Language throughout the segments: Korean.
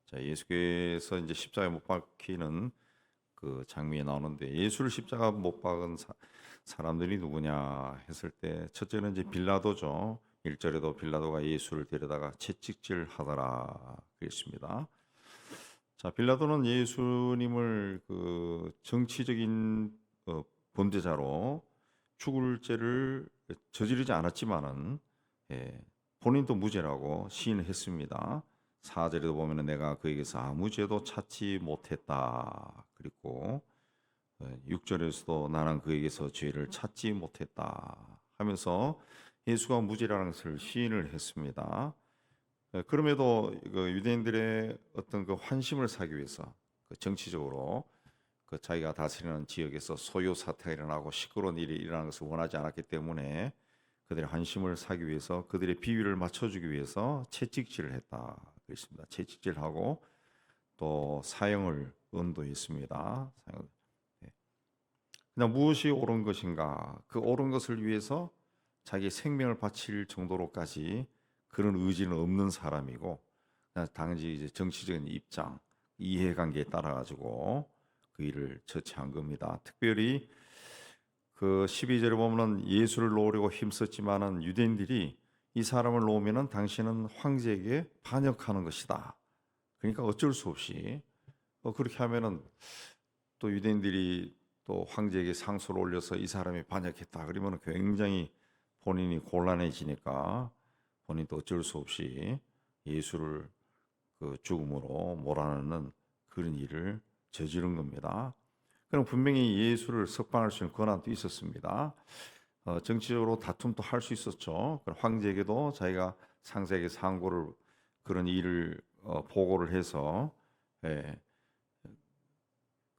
자, 예수께서 이제 십자가에 못 박히는 그 장면이 나오는데 예수를 십자가 못 박은 사람들이 누구냐 했을 때 첫째는 이제 빌라도죠. 1절에도 빌라도가 예수를 데려다가 채찍질 하더라 그랬습니다. 자, 빌라도는 예수님을 그 정치적인 범죄자로 죽을 죄를 저지르지 않았지만은 본인도 무죄라고 시인했습니다. 4절에도 보면은 내가 그에게서 아무 죄도 찾지 못했다. 그리고 6절에서도 나는 그에게서 죄를 찾지 못했다 하면서 예수가 무죄라는 것을 시인을 했습니다. 그럼에도 그 유대인들의 어떤 그 환심을 사기 위해서 그 정치적으로 그 자기가 다스리는 지역에서 소요 사태가 일어나고 시끄러운 일이 일어나는 것을 원하지 않았기 때문에 그들의 환심을 사기 위해서 그들의 비위를 맞춰주기 위해서 채찍질을 했다 그랬습니다. 채찍질하고 또 사형을 언도했습니다. 사형. 그냥 무엇이 옳은 것인가? 그 옳은 것을 위해서 자기 생명을 바칠 정도로까지 그런 의지는 없는 사람이고, 그냥 당시 이제 정치적인 입장, 이해관계에 따라 가지고 그 일을 처치한 겁니다. 특별히 그 12절에 보면은 예수를 놓으려고 힘썼지만은 유대인들이 이 사람을 놓으면은 당신은 황제에게 반역하는 것이다. 그러니까 어쩔 수 없이 그렇게 하면은 또 유대인들이 또 황제에게 상소를 올려서 이 사람이 반역했다 그러면 굉장히 본인이 곤란해지니까 본인도 어쩔 수 없이 예수를 그 죽음으로 몰아넣는 그런 일을 저지른 겁니다. 그럼 분명히 예수를 석방할 수 있는 권한도 있었습니다. 정치적으로 다툼도 할 수 있었죠. 황제에게도 자기가 상세에게 상고를 그런 일을 보고를 해서 예,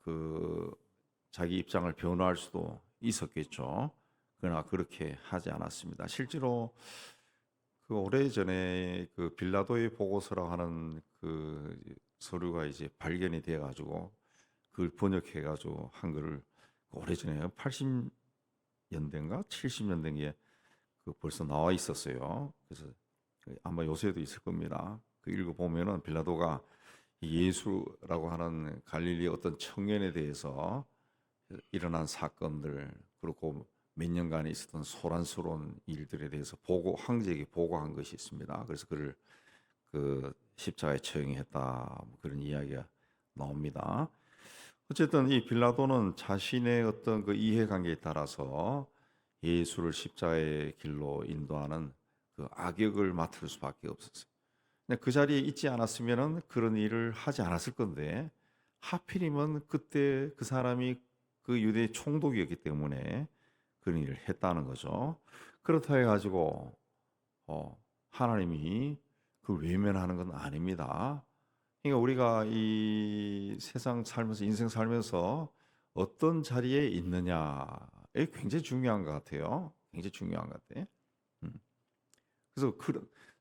그 자기 입장을 변호할 수도 있었겠죠. 그러나 그렇게 하지 않았습니다. 실제로 그 오래전에 그 빌라도의 보고서라고 하는 그 서류가 이제 발견이 돼 가지고 그걸 번역해 가지고 한글을 오래전에 80년대인가 70년대에 그 벌써 나와 있었어요. 그래서 아마 요새도 있을 겁니다. 그 읽어 보면은 빌라도가 예수라고 하는 갈릴리 어떤 청년에 대해서 일어난 사건들 그리고 몇 년간에 있었던 소란스러운 일들에 대해서 황제에게 보고한 것이 있습니다. 그래서 그를 그 십자가에 처형했다 뭐 그런 이야기가 나옵니다. 어쨌든 이 빌라도는 자신의 어떤 그 이해관계에 따라서 예수를 십자가의 길로 인도하는 그 악역을 맡을 수밖에 없었어요. 근데 그 자리에 있지 않았으면은 그런 일을 하지 않았을 건데 하필이면 그때 그 사람이 그 유대의 총독이었기 때문에 그런 일을 했다는 거죠. 그렇다 해가지고 하나님이 그걸 외면하는 건 아닙니다. 그러니까 우리가 이 세상 살면서 인생 살면서 어떤 자리에 있느냐에 굉장히 중요한 것 같아요. 굉장히 중요한 것 같아. 음. 그래서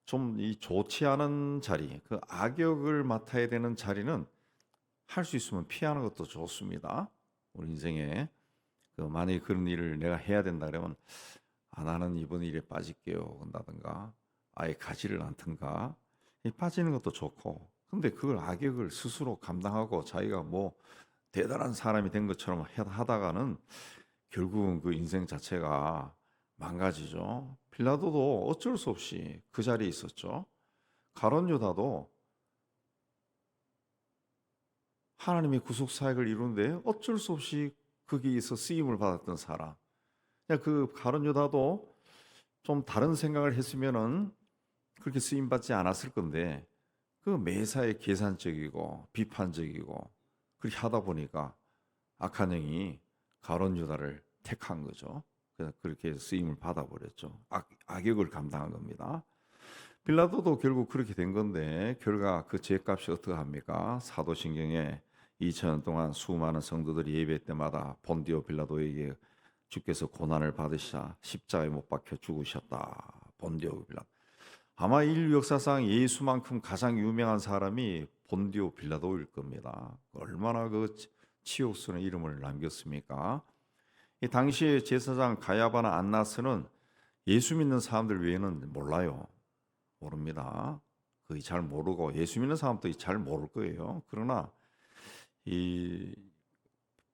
좀 이 좋지 않은 자리, 그 악역을 맡아야 되는 자리는 할 수 있으면 피하는 것도 좋습니다. 우리 인생에 만약에 그런 일을 내가 해야 된다 그러면 나는 이번 일에 빠질게요 한다든가 아예 가지를 않든가 빠지는 것도 좋고 근데 그걸 악역을 스스로 감당하고 자기가 뭐 대단한 사람이 된 것처럼 하다가는 결국은 그 인생 자체가 망가지죠. 빌라도도 어쩔 수 없이 그 자리에 있었죠. 가룟 유다도 하나님의 구속 사역을 이루는데 어쩔 수 없이 거기에서 쓰임을 받았던 사람. 그냥 그 가룟 유다도 좀 다른 생각을 했으면은 그렇게 쓰임 받지 않았을 건데 그 매사에 계산적이고 비판적이고 그렇게 하다 보니까 악한 영이 가룟 유다를 택한 거죠. 그래서 그렇게 쓰임을 받아버렸죠. 악역을 감당한 겁니다. 빌라도도 결국 그렇게 된 건데 결과 그 죄값이 어떻게 합니까? 사도신경에 2000년 동안 수많은 성도들이 예배 때마다 본디오 빌라도에게 주께서 고난을 받으시자 십자가에 못 박혀 죽으셨다. 본디오 빌라도. 아마 인류 역사상 예수만큼 가장 유명한 사람이 본디오 빌라도일 겁니다. 얼마나 그 치욕스러운 이름을 남겼습니까? 이 당시에 제사장 가야바나 안나스는 예수 믿는 사람들 외에는 몰라요. 모릅니다. 거의 잘 모르고 예수 믿는 사람도 잘 모를 거예요. 그러나 이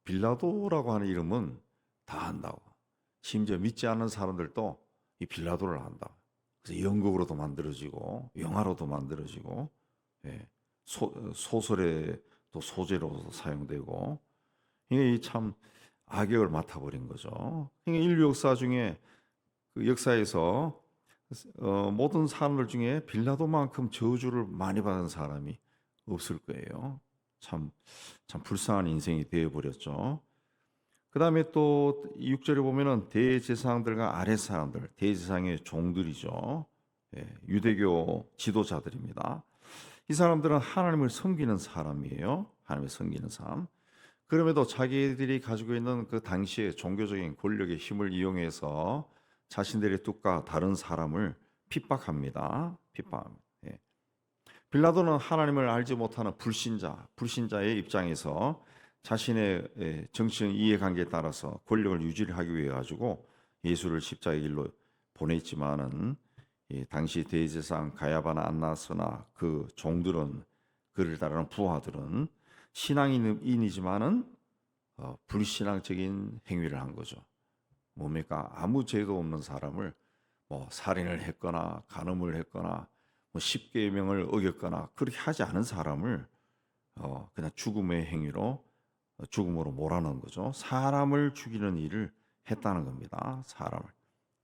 빌라도라고 하는 이름은 다 안다고. 심지어 믿지 않는 사람들도 이 빌라도를 안다. 그래서 연극으로도 만들어지고 영화로도 만들어지고 예, 소설의 또 소재로도 사용되고 이게 참 악역을 맡아버린 거죠. 그러니까 인류 역사 중에 그 역사에서 모든 사람들 중에 빌라도만큼 저주를 많이 받은 사람이 없을 거예요. 참, 참 불쌍한 인생이 되어버렸죠. 그 다음에 또 6절에 보면은 대제사장들과 아랫사람들, 대제사장의 종들이죠. 예, 유대교 지도자들입니다. 이 사람들은 하나님을 섬기는 사람이에요. 하나님을 섬기는 사람. 그럼에도 자기들이 가지고 있는 그 당시의 종교적인 권력의 힘을 이용해서 자신들의 뜻과 다른 사람을 핍박합니다. 핍박합니다. 예. 빌라도는 하나님을 알지 못하는 불신자의 입장에서 자신의 정치적 이해관계에 따라서 권력을 유지하기 위해 가지고 예수를 십자가의 길로 보냈지만은 당시 대제사장 가야바나 안나스나 그 종들은 그를 따르는 부하들은 신앙인이지만은 불신앙적인 행위를 한 거죠. 뭡니까? 아무 죄도 없는 사람을 뭐 살인을 했거나 간음을 했거나 뭐 십계명을 어겼거나 그렇게 하지 않은 사람을 그냥 죽음의 행위로 죽음으로 몰아넣은 거죠. 사람을 죽이는 일을 했다는 겁니다. 사람을.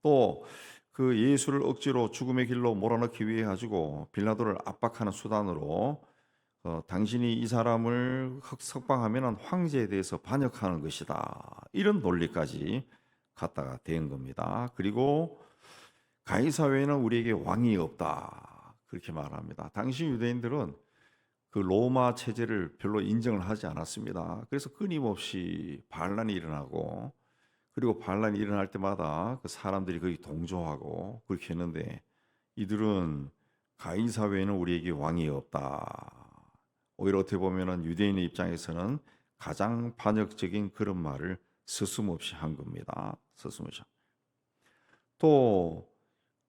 또 그 예수를 억지로 죽음의 길로 몰아넣기 위해 가지고 빌라도를 압박하는 수단으로 당신이 이 사람을 석방하면 황제에 대해서 반역하는 것이다. 이런 논리까지 갖다가 된 겁니다. 그리고 가이사 외에는 우리에게 왕이 없다. 그렇게 말합니다. 당시 유대인들은 그 로마 체제를 별로 인정을 하지 않았습니다. 그래서 끊임없이 반란이 일어나고 그리고 반란이 일어날 때마다 그 사람들이 거기 동조하고 그렇게 했는데 이들은 가이사 외에는 우리에게 왕이 없다. 오히려 어떻게 보면은 유대인의 입장에서는 가장 반역적인 그런 말을 서슴없이 한 겁니다. 서슴없이. 또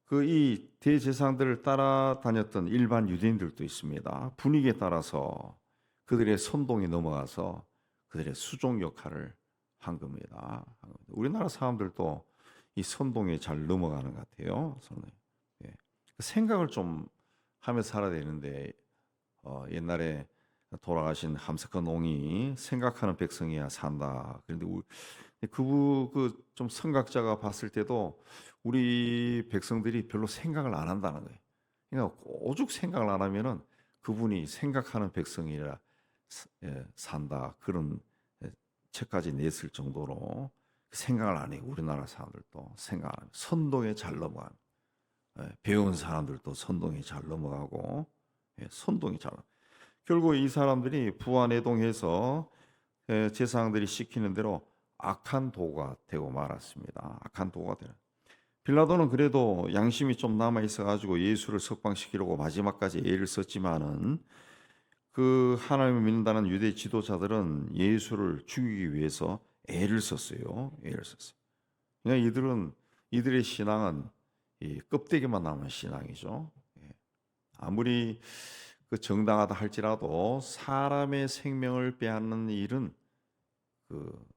그 이 대제사장들을 따라다녔던 일반 유대인들도 있습니다. 분위기에 따라서 그들의 선동에 넘어가서 그들의 수종 역할을 한 겁니다. 우리나라 사람들도 이 선동에 잘 넘어가는 것 같아요. 예. 생각을 좀 하며 살아야 되는데 옛날에 돌아가신 함석헌 옹이 생각하는 백성이야 산다. 그런데 그좀 선각자가 봤을 때도 우리 백성들이 별로 생각을 안 한다는 거예요. 그러니까 오죽 생각을 안 하면은 그분이 생각하는 백성이라 산다 그런 책까지 냈을 정도로 생각을 안 해요. 우리나라 사람들도 생각 안 해요. 선동에 잘 넘어가요. 배운 사람들도 선동에 잘 넘어가고 선동이 잘 결국 이 사람들이 부안해동해서 제사장들이 시키는 대로 악한 도가 되고 말았습니다. 악한 도가 되는. 빌라도는 그래도 양심이 좀 남아 있어 가지고 예수를 석방시키려고 마지막까지 애를 썼지만은 그 하나님을 믿는다는 유대 지도자들은 예수를 죽이기 위해서 애를 썼어요. 애를 썼어요. 그냥 이들의 신앙은 이 껍데기만 남은 신앙이죠. 아무리 그 정당하다 할지라도 사람의 생명을 빼앗는 일은 그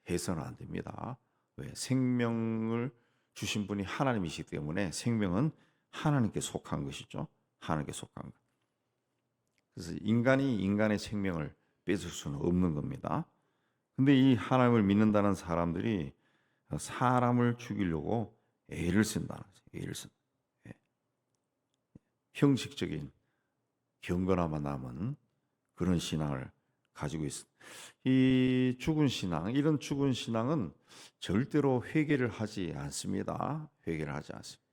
해서는 안 됩니다. 왜? 생명을 주신 분이 하나님이시기 때문에 생명은 하나님께 속한 것이죠. 하나님께 속한 것. 그래서 인간이 인간의 생명을 뺏을 수는 없는 겁니다. 근데 이 하나님을 믿는다는 사람들이 사람을 죽이려고 애를 쓴다는 거죠. 애를 쓴. 형식적인 경건함만 남은 그런 신앙을 가지고 있습니다. 이 죽은 신앙, 이런 죽은 신앙은 절대로 회개를 하지 않습니다. 회개를 하지 않습니다.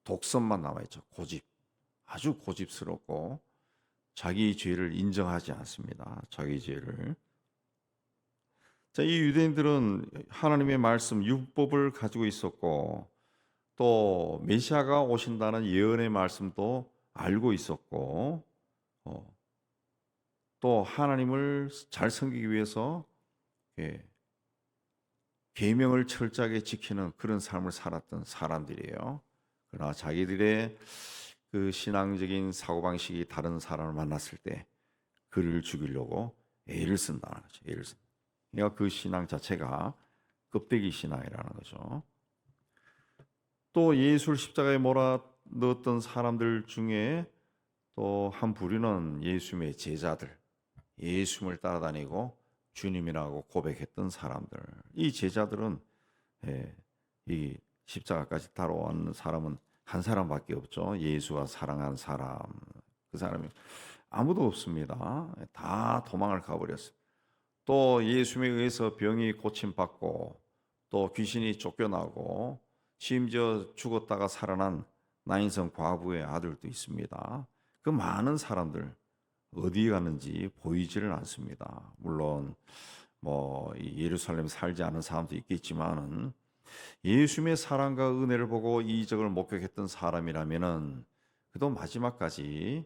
독선만 남아있죠. 고집. 아주 고집스럽고 자기 죄를 인정하지 않습니다. 자기 죄를. 자, 이 유대인들은 하나님의 말씀, 율법을 가지고 있었고 또 메시아가 오신다는 예언의 말씀도 알고 있었고 또 하나님을 잘 섬기기 위해서 계명을 철저하게 지키는 그런 삶을 살았던 사람들이에요. 그러나 자기들의 그 신앙적인 사고방식이 다른 사람을 만났을 때 그를 죽이려고 애를 쓴다는 거죠. 애를 쓴다. 그러니까 그 신앙 자체가 껍데기 신앙이라는 거죠. 또 예수를 십자가에 몰아 넣었던 사람들 중에 또 한 부류는 예수님의 제자들, 예수님을 따라다니고 주님이라고 고백했던 사람들. 이 제자들은 이 십자가까지 따라온 사람은 한 사람밖에 없죠. 예수가 사랑한 사람. 그 사람이 아무도 없습니다. 다 도망을 가버렸어요. 또 예수님에 의해서 병이 고침받고 또 귀신이 쫓겨나고 심지어 죽었다가 살아난 나인성 과부의 아들도 있습니다. 그 많은 사람들 어디 갔는지 보이지를 않습니다. 물론 예루살렘에 살지 않은 사람도 있겠지만은 예수님의 사랑과 은혜를 보고 이적을 목격했던 사람이라면은 그래도 마지막까지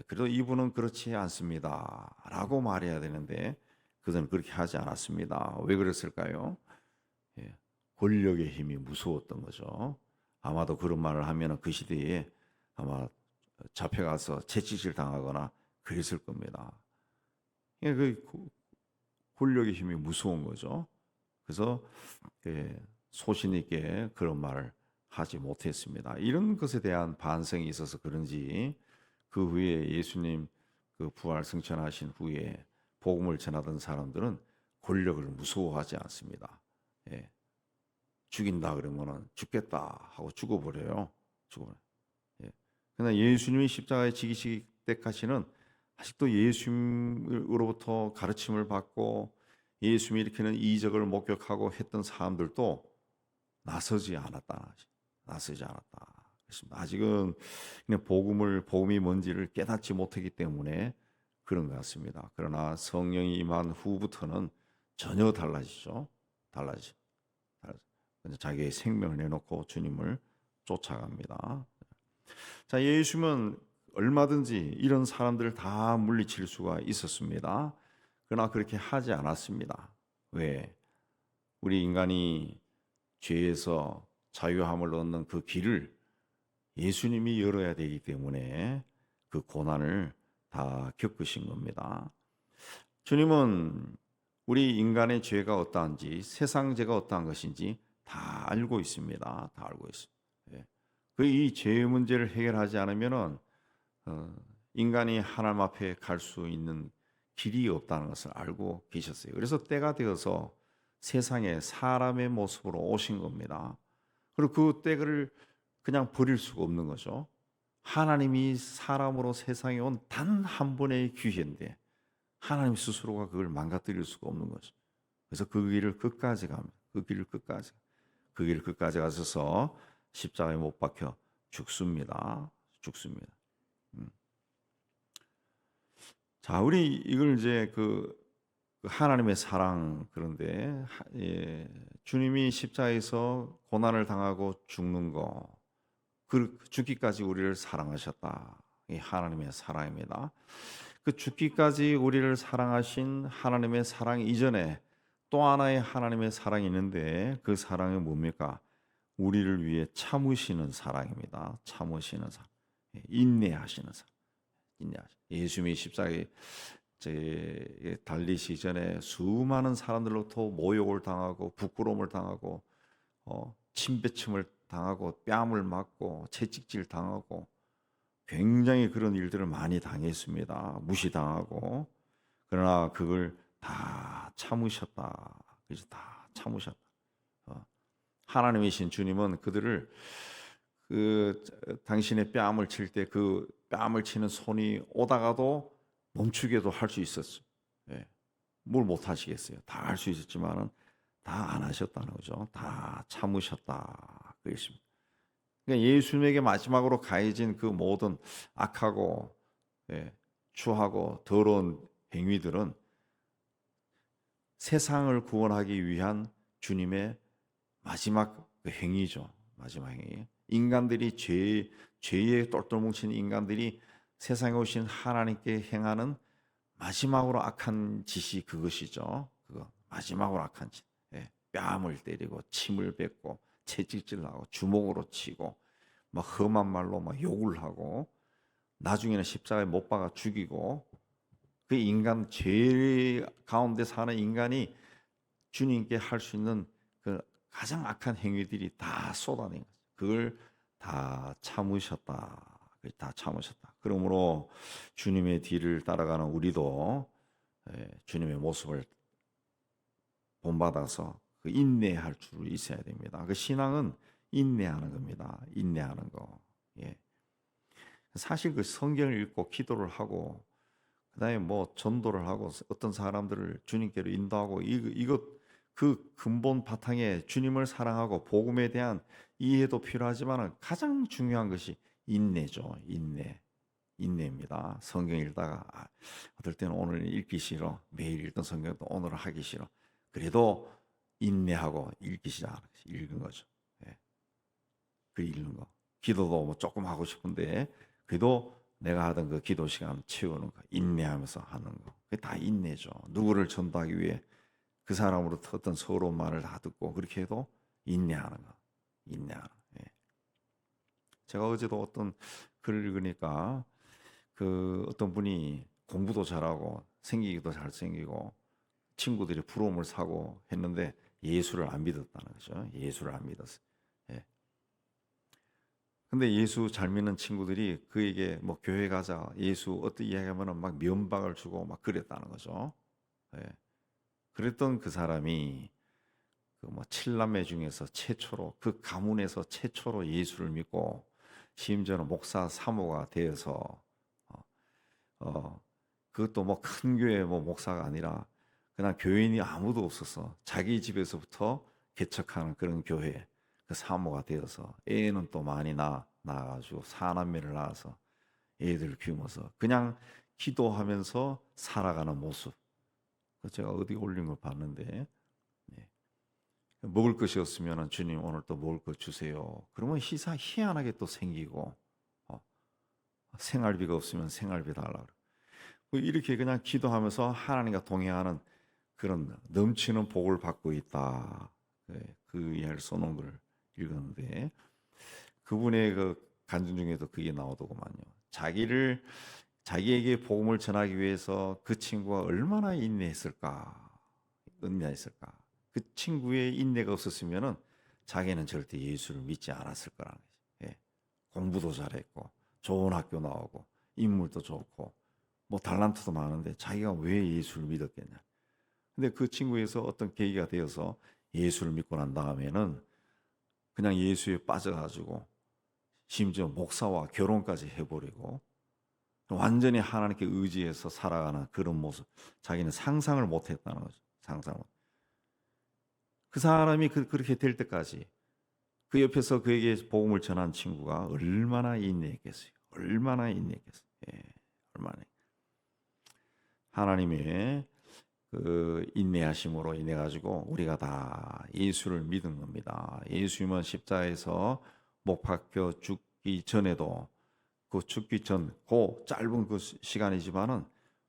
그래도 이분은 그렇지 않습니다라고 말해야 되는데 그들은 그렇게 하지 않았습니다. 왜 그랬을까요? 권력의 힘이 무서웠던 거죠. 아마도 그런 말을 하면 그 시대에 아마 잡혀가서 채찍질 당하거나 그랬을 겁니다. 그 권력의 힘이 무서운 거죠. 그래서 소신 있게 그런 말을 하지 못했습니다. 이런 것에 대한 반성이 있어서 그런지 그 후에 예수님 그 부활 승천하신 후에 복음을 전하던 사람들은 권력을 무서워하지 않습니다. 죽인다 그러면은 죽겠다 하고 죽어버려요. 그러나 예수님이 십자가에 지기실 때까지는 아직도 예수님으로부터 가르침을 받고 예수님이 일으키는 이적을 목격하고 했던 사람들도 나서지 않았다. 그렇습니다. 아직은 그냥 복음이 뭔지를 깨닫지 못하기 때문에 그런 것 같습니다. 그러나 성령이 임한 후부터는 전혀 달라지죠. 자기의 생명을 내놓고 주님을 쫓아갑니다. 자, 예수님은 얼마든지 이런 사람들을 다 물리칠 수가 있었습니다. 그러나 그렇게 하지 않았습니다. 왜? 우리 인간이 죄에서 자유함을 얻는 그 길을 예수님이 열어야 되기 때문에 그 고난을 다 겪으신 겁니다. 주님은 우리 인간의 죄가 어떠한지, 세상 죄가 어떠한 것인지 다 알고 있습니다. 다 알고 있습니다. 그 이 죄의 문제를 해결하지 않으면은 인간이 하나님 앞에 갈 수 있는 길이 없다는 것을 알고 계셨어요. 그래서 때가 되어서 세상에 사람의 모습으로 오신 겁니다. 그리고 그 때를 그냥 버릴 수가 없는 거죠. 하나님이 사람으로 세상에 온 단 한 번의 기회인데 하나님 스스로가 그걸 망가뜨릴 수가 없는 거죠. 그래서 그 길을 끝까지 갑니다. 그 길을 끝까지 가셔서 십자가에 못 박혀 죽습니다. 자, 우리 이걸 이제 그 하나님의 사랑 그런데 주님이 십자가에서 고난을 당하고 죽는 거, 그 죽기까지 우리를 사랑하셨다. 이 하나님의 사랑입니다. 그 죽기까지 우리를 사랑하신 하나님의 사랑 이전에 또 하나의 하나님의 사랑이 있는데 그 사랑은 뭡니까? 우리를 위해 참으시는 사랑입니다. 참으시는 사랑, 인내하시는 사랑, 예수님이 십자가에 달리시기 전에 수많은 사람들로부터 모욕을 당하고 부끄러움을 당하고 침뱉음을 당하고 뺨을 맞고 채찍질 당하고 굉장히 그런 일들을 많이 당했습니다. 무시당하고. 그러나 그걸 다 참으셨다. 그래서 다 참으셨다. 하나님이신 주님은 그들을 당신의 뺨을 칠 때 그 뺨을 치는 손이 오다가도 멈추게도 할 수 있었어요. 뭘 못 하시겠어요. 다 할 수 있었지만은 다 안 하셨다는 거죠. 다 참으셨다. 그랬습니다. 그러니까 예수님에게 마지막으로 가해진 그 모든 악하고 추하고 더러운 행위들은 세상을 구원하기 위한 주님의 마지막 행위죠. 마지막 행위. 인간들이 죄에 똘똘 뭉친 인간들이 세상에 오신 하나님께 행하는 마지막으로 악한 짓이 그것이죠. 그거 마지막으로 악한 짓. 뺨을 때리고 침을 뱉고 채찍질하고 주먹으로 치고 막 험한 말로 막 욕을 하고 나중에는 십자가에 못 박아 죽이고 그 인간 죄 가운데 사는 인간이 주님께 할 수 있는 그 가장 악한 행위들이 다 쏟아낸 거죠. 그걸 다 참으셨다. 그걸 다 참으셨다. 그러므로 주님의 뒤를 따라가는 우리도 주님의 모습을 본받아서 그 인내할 줄 있어야 됩니다. 그 신앙은 인내하는 겁니다. 인내하는 거. 예. 사실 그 성경을 읽고 기도를 하고 그다음에 뭐 전도를 하고 어떤 사람들을 주님께로 인도하고 이것 그 근본 바탕에 주님을 사랑하고 복음에 대한 이해도 필요하지만 가장 중요한 것이 인내죠. 인내입니다. 성경 읽다가 어떨 때는 오늘 읽기 싫어. 매일 읽던 성경도 오늘 하기 싫어. 그래도 인내하고 읽기 시작 읽은 거죠. 예. 그 읽는 거. 기도도 뭐 조금 하고 싶은데 그래도 내가 하던 그 기도 시간 채우는 거, 인내하면서 하는 거. 그게 다 인내죠. 누구를 전도하기 위해 그 사람으로부터 어떤 서러운 말을 다 듣고 그렇게 해도 인내하는 거. 인내하는 거. 예. 제가 어제도 어떤 글을 읽으니까 그 어떤 분이 공부도 잘하고 생기기도 잘생기고 친구들이 부러움을 사고 했는데 예수를 안 믿었다는 거죠. 예수를 안 믿었어요. 예. 근데 예수 잘 믿는 친구들이 그에게 뭐 교회 가자, 예수 어떤 이야기하면은 막 면박을 주고 막 그랬다는 거죠. 예. 그랬던 그 사람이 그 뭐 칠남매 중에서 최초로 그 가문에서 최초로 예수를 믿고 심지어는 목사 사모가 되어서 어, 어, 그것도 뭐 큰 교회 뭐 목사가 아니라 그냥 교인이 아무도 없어서 자기 집에서부터 개척하는 그런 교회 그 사모가 되어서 애는 또 많이 낳아가지고 사남매를 낳아서 애들 키우면서 그냥 기도하면서 살아가는 모습. 제가 어디 올린 걸 봤는데 네. 먹을 것이 없으면 주님 오늘 또 먹을 것 주세요. 그러면 희한하게 또 생기고 어, 생활비가 없으면 생활비 달라. 이렇게 그냥 기도하면서 하나님과 동행하는 그런 넘치는 복을 받고 있다. 그 이야기를 써놓은 걸 읽었는데 그분의 그 간증 중에도 그게 나오더구만요. 자기에게 복음을 전하기 위해서 그 친구가 얼마나 인내했을까. 그 친구의 인내가 없었으면은 자기는 절대 예수를 믿지 않았을 거라는 거죠. 예. 공부도 잘했고 좋은 학교 나오고 인물도 좋고 뭐 달란트도 많은데 자기가 왜 예수를 믿었겠냐. 근데 그 친구에서 어떤 계기가 되어서 예수를 믿고 난 다음에는 그냥 예수에 빠져가지고 심지어 목사와 결혼까지 해버리고 완전히 하나님께 의지해서 살아가는 그런 모습 자기는 상상을 못했다는 거죠. 그 사람이 그렇게 될 때까지 그 옆에서 그에게 복음을 전한 친구가 얼마나 인내했겠어요. 예, 얼마나 하나님의 그 인내하심으로 인해 가지고 우리가 다 예수를 믿은 겁니다. 예수님은 십자가에서 못 박혀 죽기 전에도 그 죽기 전 그 짧은 그 시간이지만은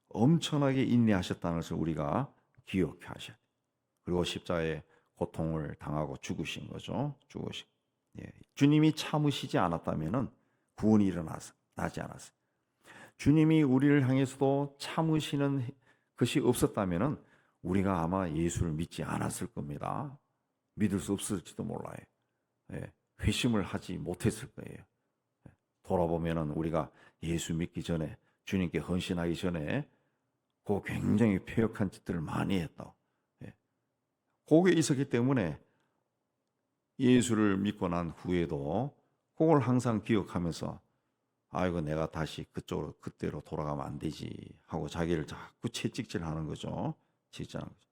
엄청나게 인내하셨다는 것을 우리가 기억해 하셔야 돼요. 그리고 십자가에 고통을 당하고 죽으신 거죠. 예. 주님이 참으시지 않았다면은 구원이 나지 않았어요. 주님이 우리를 향해서도 참으시는 것이 없었다면은 우리가 아마 예수를 믿지 않았을 겁니다. 믿을 수 없을지도 몰라요. 예. 회심을 하지 못했을 거예요. 돌아보면은 우리가 예수 믿기 전에 주님께 헌신하기 전에 그 굉장히 패역한 짓들을 많이 했다. 예. 그게 있었기 때문에 예수를 믿고 난 후에도 그걸 항상 기억하면서 아이고 내가 다시 그쪽으로 그때로 돌아가면 안 되지 하고 자기를 자꾸 채찍질하는 거죠. 채찍질하는 거죠.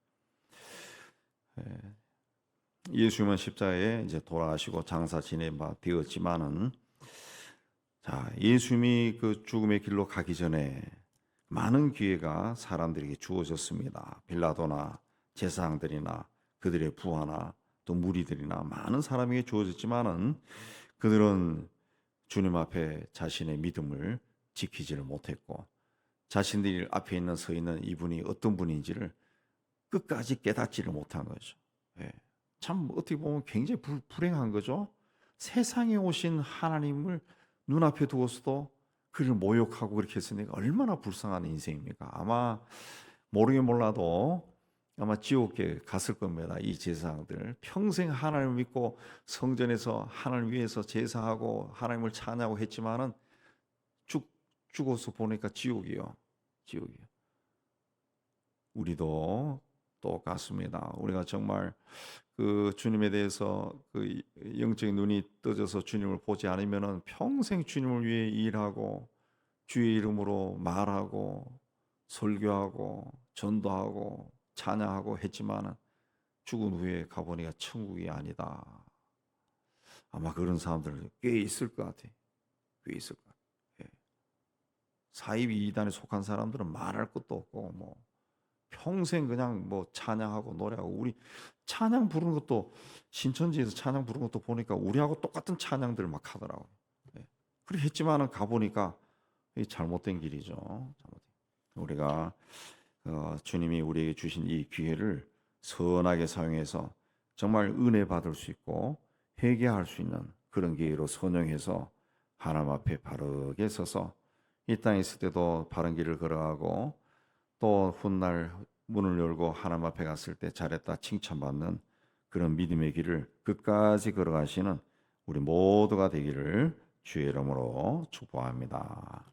예수님은 십자가에 이제 돌아가시고 장사 지내 되었지만은 자 예수님이 그 죽음의 길로 가기 전에 많은 기회가 사람들에게 주어졌습니다. 빌라도나 제사장들이나 그들의 부하나 또 무리들이나 많은 사람에게 주어졌지만은 그들은 주님 앞에 자신의 믿음을 지키지를 못했고 자신들이 앞에 서 있는 이분이 어떤 분인지를 끝까지 깨닫지를 못한 거죠. 예. 참 어떻게 보면 굉장히 불행한 거죠. 세상에 오신 하나님을 눈앞에 두고서도 그를 모욕하고 그렇게 했으니까 얼마나 불쌍한 인생입니까? 아마 모르긴 몰라도 아마 지옥에 갔을 겁니다. 이 제사장들 평생 하나님을 믿고 성전에서 하나님을 위해서 제사하고 하나님을 찬양하고 했지만은 죽어서 보니까 지옥이요. 지옥이요. 우리도 똑같습니다. 우리가 정말 그 주님에 대해서 그 영적인 눈이 떠져서 주님을 보지 않으면은 평생 주님을 위해 일하고 주의 이름으로 말하고 설교하고 전도하고 찬양하고 했지만은 죽은 후에 가보니까 천국이 아니다. 아마 그런 사람들 꽤 있을 것 같아. 꽤 있을 것 같아. 예. 사이비 이단에 속한 사람들은 말할 것도 없고 뭐 평생 그냥 뭐 찬양하고 노래하고 우리 찬양 부르는 것도 신천지에서 찬양 부르는 것도 보니까 우리하고 똑같은 찬양들 막 하더라고요. 예. 그렇게 했지만은 가보니까 이 잘못된 길이죠. 우리가 주님이 우리에게 주신 이 기회를 선하게 사용해서 정말 은혜 받을 수 있고 회개할 수 있는 그런 기회로 선용해서 하나님 앞에 바르게 서서 이 땅에 있을 때도 바른 길을 걸어가고 또 훗날 문을 열고 하나님 앞에 갔을 때 잘했다 칭찬받는 그런 믿음의 길을 끝까지 걸어가시는 우리 모두가 되기를 주의 이름으로 축복합니다.